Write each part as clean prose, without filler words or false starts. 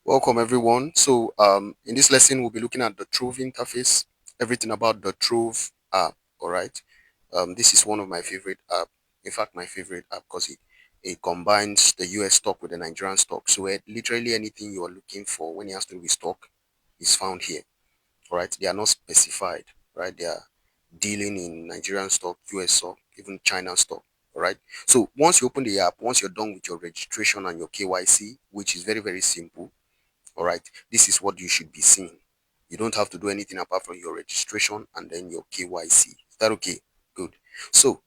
Welcome everyone. In this lesson we'll be looking at the Trove interface, everything about the Trove app. All right. This is one of my favorite app. In fact, my favorite app because it combines the US stock with the Nigerian stock. So literally anything you are looking for when it has to do with stock is found here. All right. They are not specified. Right. They are dealing in Nigerian stock, US stock, even China stock. All right. So once you open the app, once you're done with your registration and your KYC, which is very, very simple, all right, this is what you should be seeing. You don't have to do anything apart from your registration and then your KYC. Is that okay? Good. So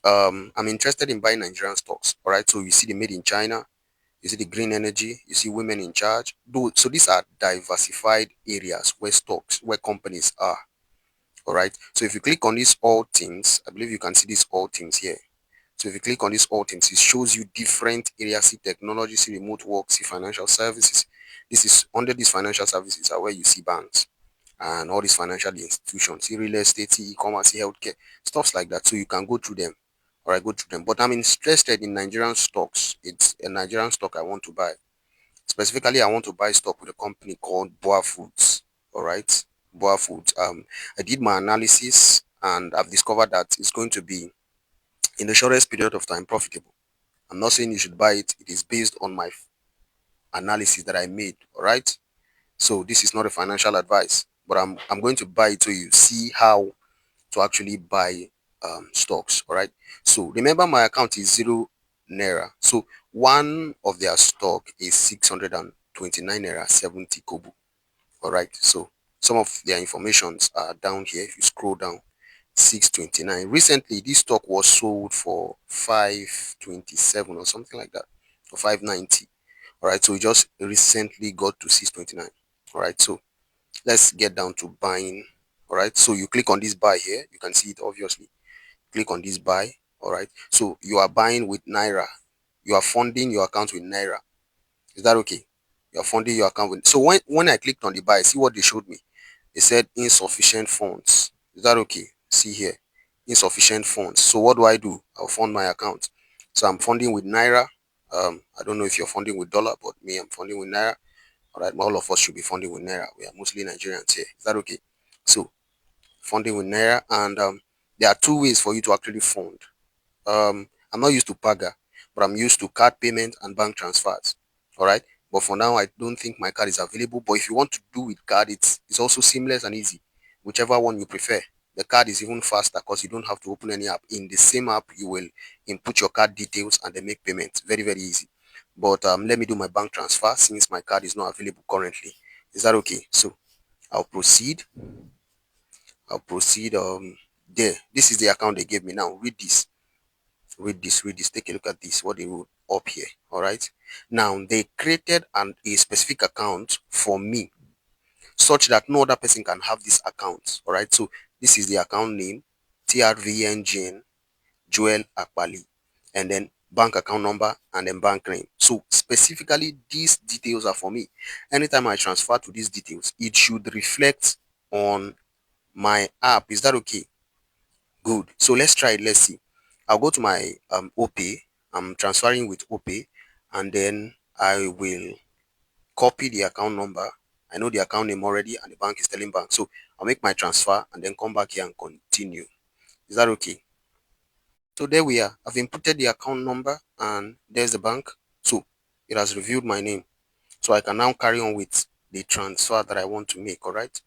I'm interested in buying Nigerian stocks. All right, so you see the made in China, you see the green energy, you see women in charge. So these are diversified areas where stocks, where companies are. All right, so if you click on these all things, I believe you can see these all things here. So if you click on these all things, it shows you different areas: see technology, see remote work, see financial services. This is under these financial services are where you see banks and all these financial institutions, see real estate, see e-commerce, see healthcare, stuffs like that. So you can go through them. Or I go through them. But I'm interested in Nigerian stocks. It's a Nigerian stock I want to buy. Specifically, I want to buy stock with a company called Boa Foods. All right. Boa Foods. I did my analysis and I've discovered that it's going to be in the shortest period of time profitable. I'm not saying you should buy it. It is based on my analysis that I made. All right. So this is not a financial advice, but I'm going to buy it so you see how to actually buy stocks. All right. So remember my account is 0 naira. So one of their stock is 629 naira 70 kobo. All right. So some of their informations are down here. If you scroll down, 629. Recently, this stock was sold for 527 or something like that, or 590. All right, so it just recently got to 629. All right, so let's get down to buying. All right, so you click on this buy here. You can see it obviously. Click on this buy. All right, so you are buying with Naira. You are funding your account with Naira. Is that okay? You are funding your account with. So when I clicked on the buy, see what they showed me. They said insufficient funds. Is that okay? See here, insufficient funds. So what do? I'll fund my account. So I'm funding with Naira. I don't know if you're funding with dollar, but me, I'm funding with Naira. All right, all of us should be funding with Naira. We are mostly Nigerians here. Is that okay? So funding with Naira, and there are two ways for you to actually fund. I'm not used to Paga, but I'm used to card payment and bank transfers. All right. But for now, I don't think my card is available. But if you want to do with card, it's also seamless and easy. Whichever one you prefer. The card is even faster because you don't have to open any app. In the same app, you will input your card details and then make payments. Very, very easy. But let me do my bank transfer since my card is not available currently. Is that okay? So I'll proceed. I'll proceed. There. This is the account they gave me now. Read this. Read this, take a look at this, what they wrote up here. All right, now they created a specific account for me such that no other person can have this account. All right, so this is the account name: TRVNGN Joel Akbali, and then bank account number and then bank name. So specifically these details are for me. Anytime I transfer to these details, it should reflect on my app. Is that okay? Good. So let's try it. Let's see. I'll go to my OPay. I'm transferring with OPay, and then I will copy the account number. I know the account name already, and the bank is telling bank. So I'll make my transfer and then come back here and continue. Is that okay? So there we are. I've inputted the account number, and there's the bank. So it has reviewed my name. So I can now carry on with the transfer that I want to make. All right.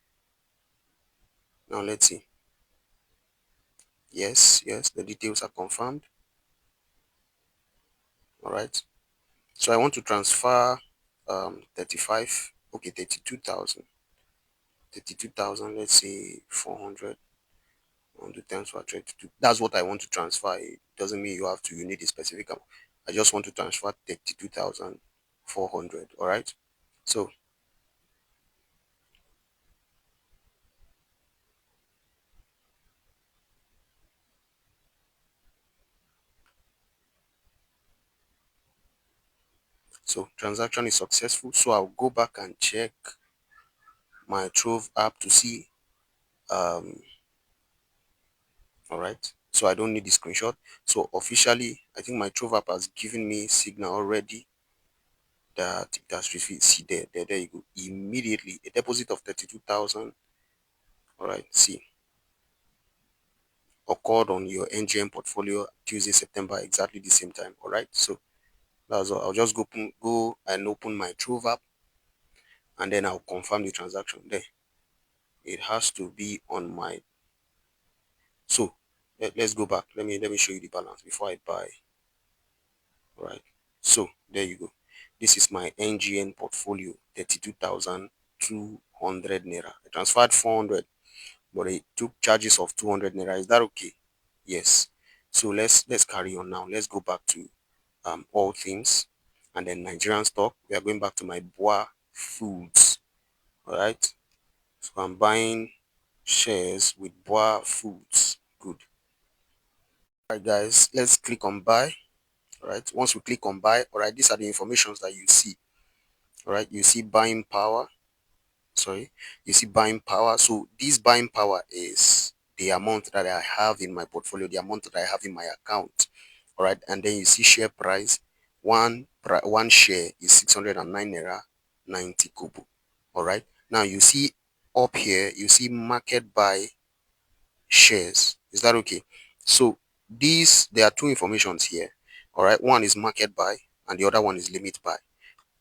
Now let's see. Yes, the details are confirmed. All right. So I want to transfer 35, okay, 32,000. 32,000, let's say 400 on the times for 32. That's what I want to transfer. It doesn't mean you need a specific amount. I just want to transfer 32,400. All right. So transaction is successful. So I'll go back and check my Trove app to see. Um, all right. So I don't need the screenshot. So officially, I think my Trove app has given me signal already. that it has received. See there you go. Immediately a deposit of 32,000. All right, see, occurred on your NGM portfolio Tuesday, September, exactly the same time. All right, so that's all. I'll just go and open my Trove app, and then I'll confirm the transaction there. It has to be on my. So let's go back. Let me show you the balance before I buy. All right, so there you go. This is my NGN portfolio, 32,200 naira. I transferred 400, but it took charges of 200 naira. Is that okay? Yes. So let's carry on now. Let's go back to all things, and then Nigerian stock. We are going back to my Boa Foods. All right. So I'm buying shares with Boa Foods. Good. All right, guys. Let's click on buy. All right. Once we click on buy, all right, these are the informations that you see. All right. You see buying power. Sorry. You see buying power. So this buying power is the amount that I have in my portfolio, the amount that I have in my account. All right, and then you see share price. One share is 609 naira 90 kobo. All right, now you see up here, you see market buy shares. Is that okay? So these, there are two informations here. All right, one is market buy and the other one is limit buy.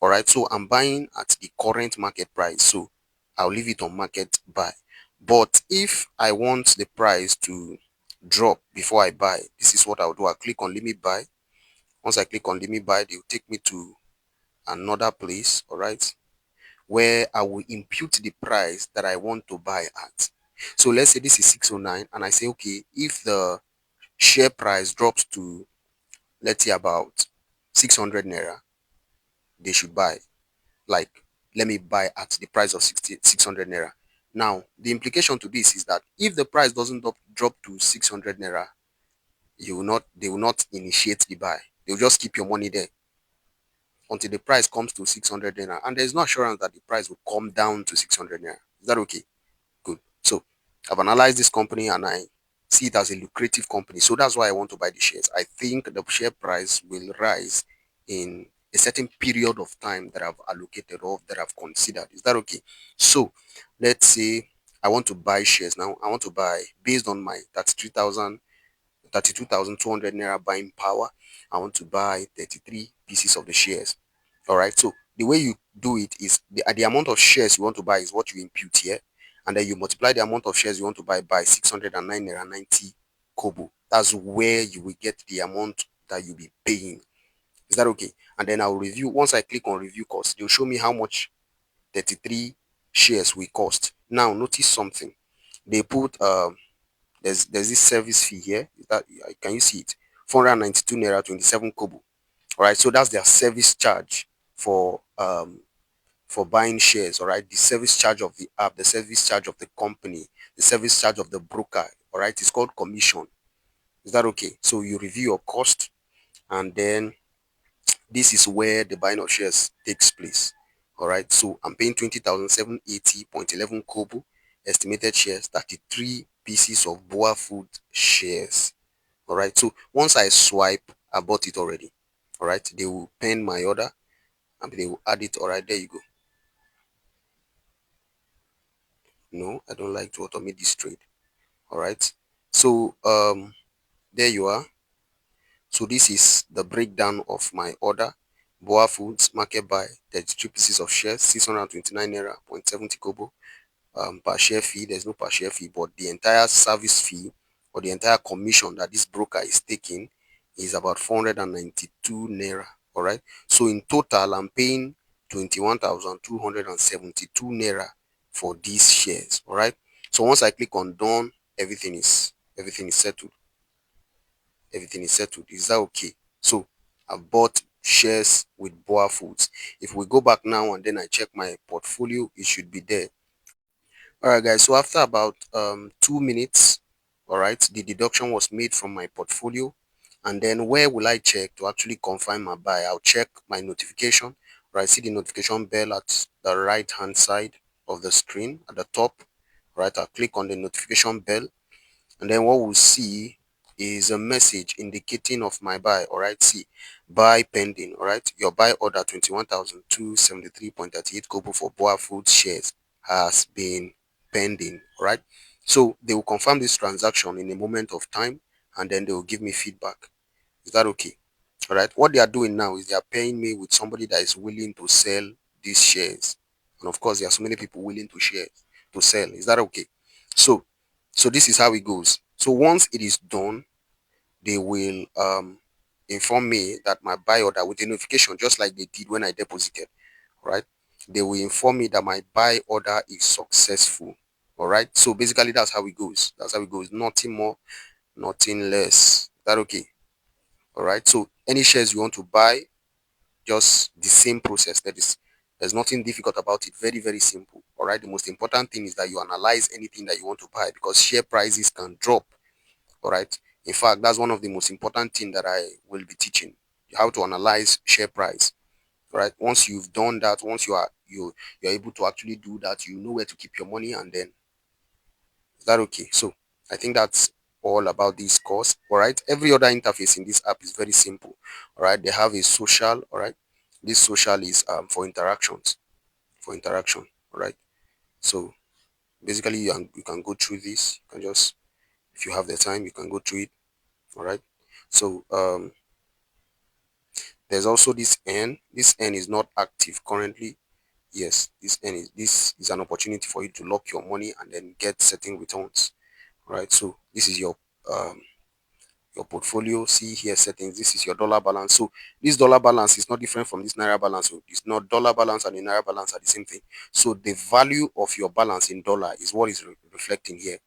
All right, so I'm buying at the current market price, so I'll leave it on market buy. But if I want the price to drop before I buy, this is what I'll do. I'll click on limit buy. Once I click on limit buy, they'll take me to another place, all right, where I will impute the price that I want to buy at. So let's say this is 609, and I say, okay, if the share price drops to, let's say, about 600 naira, they should buy. Like, let me buy at the price of 600 naira. Now, the implication to this is that if the price doesn't drop to 600 naira, they will not initiate the buy. They'll just keep your money there until the price comes to 600 naira, and there's no assurance that the price will come down to 600 naira. Is that okay? Good. So I've analyzed this company and I see it as a lucrative company, so that's why I want to buy the shares. I think the share price will rise in a certain period of time that I've allocated or that I've considered. Is that okay? So let's say I want to buy shares now. I want to buy based on my 32,200 naira buying power. I want to buy 33 pieces of the shares. All right. So the way you do it is the amount of shares you want to buy is what you impute here. And then you multiply the amount of shares you want to buy by 609 naira 90 kobo. That's where you will get the amount that you'll be paying. Is that okay? And then I'll review. Once I click on review cost, they'll show me how much 33 shares will cost. Now notice something. They put there's this service fee here. That can you see it? 492 naira 27 kobo. All right, so that's their service charge for buying shares. All right, the service charge of the app, the service charge of the company, the service charge of the broker. All right, it's called commission. Is that okay? So you review your cost, and then this is where the buying of shares takes place. All right, so I'm paying 20,780.11 kobo, estimated shares, 33 pieces of Boa Food shares. All right, so once I swipe, I bought it already. All right, they will pen my order and they will add it. All right, there you go. No, I don't like to automate this trade. All right, so there you are. So this is the breakdown of my order. Boa Foods market buy 32 pieces of shares, 629 naira 0.70 kobo. Per share fee. There's no per share fee, but the entire service fee or the entire commission that this broker is taking is about 492 naira. All right. So in total, I'm paying 21,272 naira for these shares. All right. So once I click on done, everything is settled. Everything is settled. Is that okay? So I bought shares with Boa Foods. If we go back now and then I check my portfolio, it should be there. All right, guys. So after about 2 minutes, all right, the deduction was made from my portfolio. And then where will I check to actually confirm my buy? I'll check my notification. Right, see the notification bell at the right hand side of the screen at the top. Right, I'll click on the notification bell, and then what we'll see is a message indicating of my buy. All right, see, buy pending. All right, your buy order 21,273.38 kobo for Boa Foods shares has been pending. All right, so they will confirm this transaction in a moment of time, and then they will give me feedback. Is that okay? All right, what they are doing now is they are paying me with somebody that is willing to sell these shares, and of course there are so many people willing to sell. Is that okay? So this is how it goes. So once it is done, they will inform me that my buy order with a notification, just like they did when I deposited. Right, they will inform me that my buy order is successful. All right, so basically that's how it goes. That's how it goes. Nothing more, nothing less. Is that okay? All right, so any shares you want to buy, just the same process. There's nothing difficult about it. Very, very simple. All right, the most important thing is that you analyze anything that you want to buy, because share prices can drop. All right, in fact, that's one of the most important thing that I will be teaching, how to analyze share price. All right, once you've done that, once you're able to actually do that, you know where to keep your money. And then, is that okay? So I think that's all about this course. All right, every other interface in this app is very simple. All right, they have a social. All right, this social is for interactions, for interaction. All right, so basically you can go through this. You can just, if you have the time, you can go through it. All right, so there's also this N. This N is not active currently. Yes, this is an opportunity for you to lock your money and then get certain returns. Right, so this is your portfolio. See here, settings. This is your dollar balance. So this dollar balance is not different from this naira balance. So it's not, dollar balance and the naira balance are the same thing. So the value of your balance in dollar is what is reflecting here.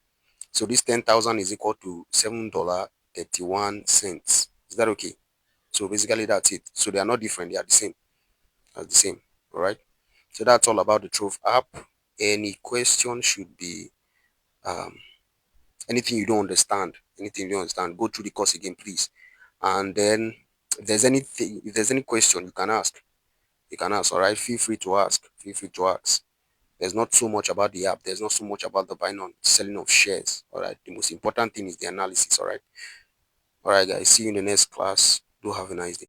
So this 10,000 is equal to $7.31. Is that okay? So basically that's it. So they are not different. They are the same. That's the same. All right. So that's all about the Trove app. Any question should be um, anything you don't understand, go through the course again, please. And then if there's any question, you can ask. All right. Feel free to ask. There's not so much about the app. There's not so much about the buying and selling of shares. All right. The most important thing is the analysis. All right. All right, guys. See you in the next class. Do have a nice day.